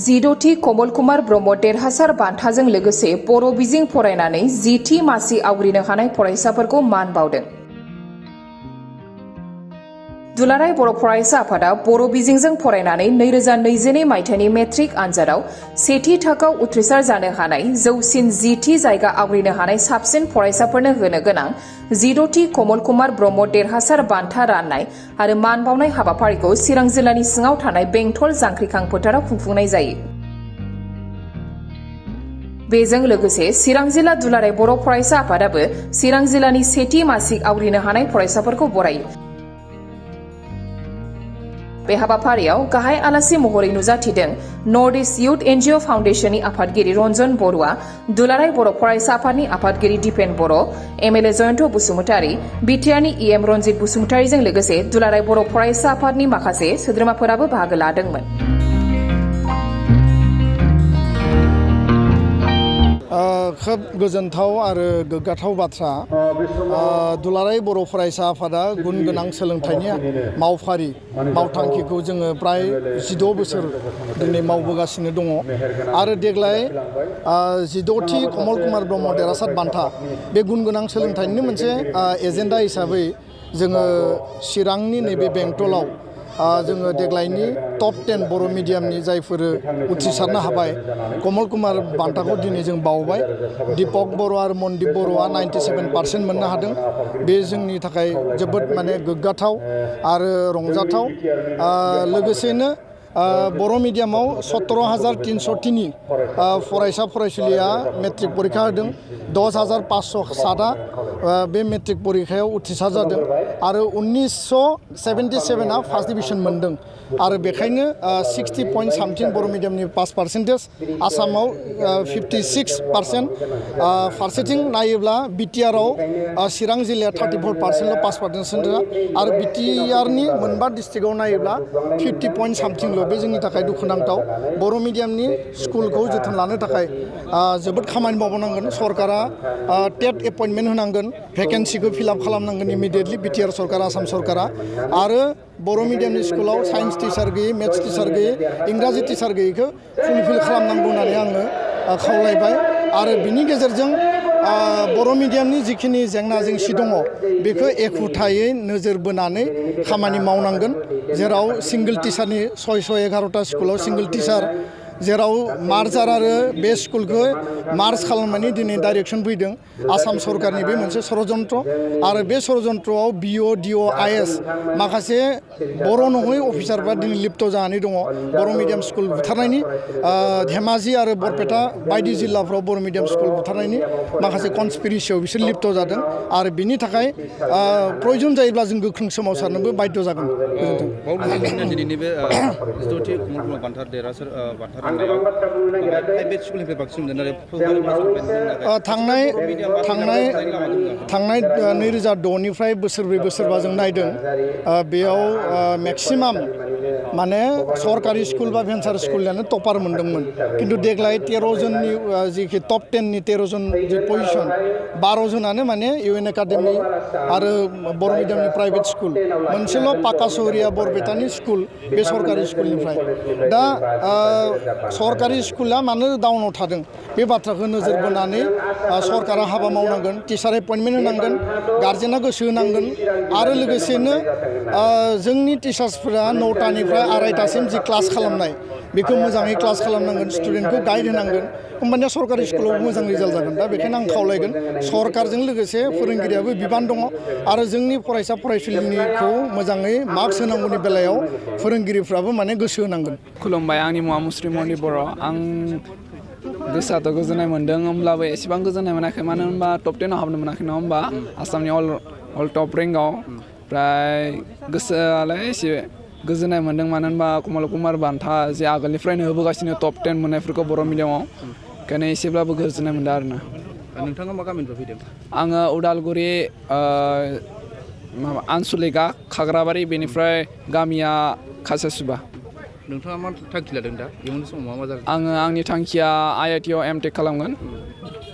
जिद'थि कमल कुमार ब्रह्म देरहासार बान्थाजों लोगोसे बर' बिजों फरायनानै 10थि मासि आवग्रिनो हानाय फरायसाफोरखौ मान बावदों। दुलाराय बर' फरायसा आफादा बर' बिजोंजों फरायनानै 2022 मायथाइनि मेट्रिक आनजादाव सेथि थाखोआव उथ्रिसार जानो हानाय जौसिन 10थि जायगा आवग्रिनो हानाय साबसिन फरायसाफोरनो होनो गोनां 10थि कमल कुमार ब्रह्म देरहासार बान्था राननाय आरो मान बावनाय हाबाफारिखौ चिरां जिल्लानि सिङाव थानाय बेंटल जांख्रिखां फोथाराव खुंफुंनाय जायो। बेजों लोगोसे चिरां जिल्ला दुलाराय बर' फरायसा आफादाबो चिरां जिल्लानि सेथि मासिक आवग्रिनो हानाय फरायसाफोरखौ बरायो। बे हाबाफारियाव गाहाय आलासि महरै नुजाथिदों नर्थ इस्ट इउथ एनजिअ फाउन्डेशननि आफादगिरि रन्जन बरुवा, दुलाराय बर' फरायसा आफादनि आफादगिरि दिपेन बर', एमएलए जयन्त बसुमतारी, बिटिआरनि इएम रनजित बसुमतारीजों लोगोसे दुलाराय बर' फरायसा आफादनि माखासे सोद्रोमाफोराबो बाहागो लादोंमोन। खोब गोजोनथाव आरो गोग्गाथाव बाथ्रा दुलाराय बर' फरायसा आफादा गुन गोनां सोलोंथाइनि मावथांखिखौ जोङो प्राय 16 बोसोर दिनै मावबोगासिनो दङ आरो देग्लाय 16थि कमल कुमार ब्रह्म देरहासार बान्था बे गुन गोनां सोलोंथाइनि मोनसे एजेन्डा हिसाबै जोङो चिरांनि नैबे बेंटलाव जोङो देग्लायनि टप 10 बर' मिडियामनि जायफोर उथ्रिसारनो हाबाय कमल कुमार बान्थाखौ दिनै जों बावबाय। दीपक बर' आरो मनदीप बर'आ 97% मोननो हादों। बे जोंनि थाखाय जोबोद गोग्गाथाव आरो रंजाथाव। लोगोसेनो बर' मिडियामाव 17,303 फरायसा फरायसुलिया मेट्रिक परीक्षा होदों। 10,507 बे मेट्रिक परीक्षायाव उथ्रिसार जादों आरो 1977 फार्स्ट डिभिजन मोनदों आरो बेखायनो 60.something बर' मिडियामनि पास पार्सेन्टेज, आसामाव 56%। फारसेथिं नायोब्ला बिटिआरआव चिरां जिल्लाया 34%ल' पास पार्सेन्टेज आरो बिटिआरनि मोनबा डिस्ट्रिक्टआव नायोब्ला 50.something बे जोंनि थाखाय दुखुनांथाव। बर' मिडियामनि स्कुलखौ जोथोन लानो थाखाय जोबोद खामानि मावनांगोन। सरकारा टेट एपइन्टमेन्ट होनांगोन, भेकेन्सिखौ फिलआप खालामनांगोन इमिडियेटलि बिटिआर सरकारा, आसाम सरकारा। आरो बर' मिडियामनि स्कुलाव साइन्स टिचार गैयै, मेथ्स टिचार गैयै, इंराजि टिचार गैयैखौ फुलफिल खालामनांगौ होननानै आङो खावलायबाय। आरो बिनि गेजेरजों बर' मिडियामनि जिखिनि जेंना जेंसि दङ बेखौ एखुथायै नोजोर बोनानै खामानि मावनांगोन। जेराव सिंगल टिचारनि 611 स्कुलाव सिंगल टिचार, जेराव मार्जार आरो बे स्कुलखौ मार्ज खालामनानै दिनै डाइरेक्सन फैदों आसाम सरकारनि बे मोनसे षड़यन्त्र। आरो बे षड़यन्त्रआव बिअ, डिअ, आइएस माखासे बर' नङै अफिसारफ्रा दिनै लिप्त जानानै दङ बर' मिडियाम स्कुल बुथारनायनि। धेमाजि आरो बरपेटा बायदि जिल्लाफ्राव बर' मिडियाम स्कुल बुथारनायनि माखासे कनस्पिरेसियाव बिसोर लिप्त जादों आरो बिनि थाखाय प्रयोजन जायोब्ला जों गोख्रों सोमावसारनोबो बाध्य जागोन। दिनैनि बे 10थि कमल कुमार बान्था देरहासार बान्था थांनाय 2006निफ्राय बोसोरब्रै बोसोरबा जों नायदों बेयाव मेक्सिमाम सरकारि स्कुल बा भेन्सार स्कुलानो टपार मोनदोंमोन। किन्तु देग्लाय 13 जननि जिखि टप 10नि 13 जन जि पजिशन 12 जनानो इउएन एकाडेमि आरो बर' मिडियामनि प्राइभेट स्कुल, मोनसेल' पाकासरिया बरपेटानि स्कुल बे सरकारि स्कुलनिफ्राय। दा सरकारि स्कुला मानो डाउनाव थादों बे बाथ्राखौ नोजोर बोनानै सरकारा हाबा मावनांगोन, टिचार एपइन्टमेन्ट होनांगोन, गार्जेना गोसो होनांगोन आरो लोगोसेनो जोंनि टिचार्सफोरा 9टानिफ्राय 2:30सिम जि क्लास खालामनाय बेखौ मोजाङै क्लास खालामनांगोन, स्टुडेन्टखौ गाइड होनांगोन, होमबानिया सरकारि स्कुलाव मोजां रिजाल्ट जागोन। दा बेखायनो आं खावलायगोन सरकारजों लोगोसे फोरोंगिरियाबो बिबान दङ आरो जोंनि फरायसा फरायसुलिनिखौ मोजाङै मार्क्स होनांगौनि बेलायाव फोरोंगिरिफ्राबो गोसो होनांगोन। खुलुमबाय, आंनि मुङा मुस्रि मणि बर'। आं गोसोआथ' गोजोननाय मोन्दों, होमब्लाबो एसेबां गोजोननाय मोनाखै। मानो होनबा टप 10आव हाबनो मोनाखै, नङा होमबा, आसामनि अल टप रेंकआव। ओमफ्राय गोसोआलाय एसे गोजोननाय मोन्दों, मानो होनबा कमल कुमार बान्था जे आगोलनिफ्रायनो होबोगासिनो टप 10 मोननायफोरखौ बर' मिडियामाव, ओंखायनो एसेब्लाबो गोजोननाय मोन्दों आरोना। नोंथाङा मा गामिनिफ्राय फैदों? आङो उदालगुरि आनसलिका खाग्राबारि, बेनिफ्राय गामिया खासेसुबा। नोंथाङा मा थांखि लादों दा? इयुन समाव मा जागोन? आङो आंनि थांखिया IIT आव एमटेक खालामगोन।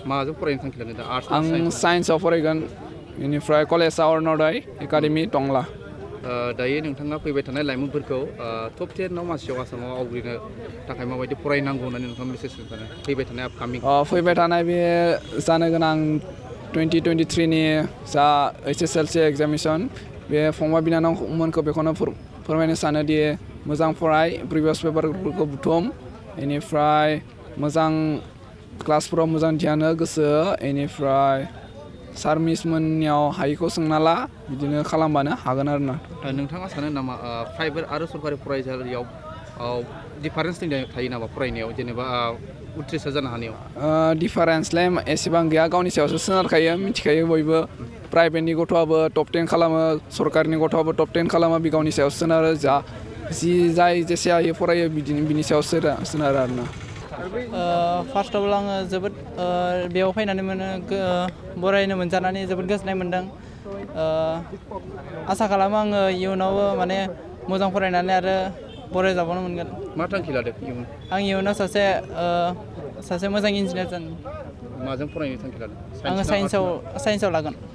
माजों फरायनो थांखि लादों दा? आर्ट्स? आं साइन्सआव फरायगोन। बेनिफ्राय कलेजआ अरुण'दय एकाडेमि टंला। दायो नोंथाङा फैबाय थानाय लाइमोनफोरखौ टप 10 मासियाव आसामाव आवग्रिनो थाखाय माबायदि फरायनांगौ होननानै नोंथाङा मेसेज सानो फैबाय थानाय आपकामिं फैबाय थानाय बे जानो गोनां 2023नि जा HSLC एग्जामिनेसन बे फंबाय बिनानावमोनखौ बेखौनो फोरमायनो सानोदि मोजां फराय प्रिभियास पेपारफोरखौ बुथुम बेनिफ्राय मोजां क्लासफोराव मोजां ध्यान हो गोसो बेनिफ्राय सार मिसमोननियाव हायिखौ सोंना ला बिदिनो खालामबानो हागोन आरो ना नोंथाङा सानो नामा प्राइभेट आरो सरकारि फरायसालियाव डिफारेन्स थायो नामा फरायनायाव जेनेबा उथ्रिसार जानो हानायाव डिफारेन्सलाय एसेबां गैया गावनि सायावसो सोनारखायो मिथिखायो बयबो प्राइभेटनि गथ'आबो टप 10 खालामो सरकारनि गथ'आबो टप 10 खालामो बे गावनि सायाव सोनारो जाय जेसे हायो फरायो बिनि सायाव सोनारो आरो ना फार्स्ट अफ अल आङो जोबोद बेयाव फैनानै बरायनो मोनजानानै जोबोद गोजोननाय मोन्दों आसा खालामो आङो इयुनावबो माने मोजां फरायनानै आरो बरायजाबावनो मोनगोन मा थांखि लादों इयुन आं इयुनाव सासे मोजां इन्जिनियार जानो माजों फरायनो थांखि लादों आङो साइन्सआव लागोन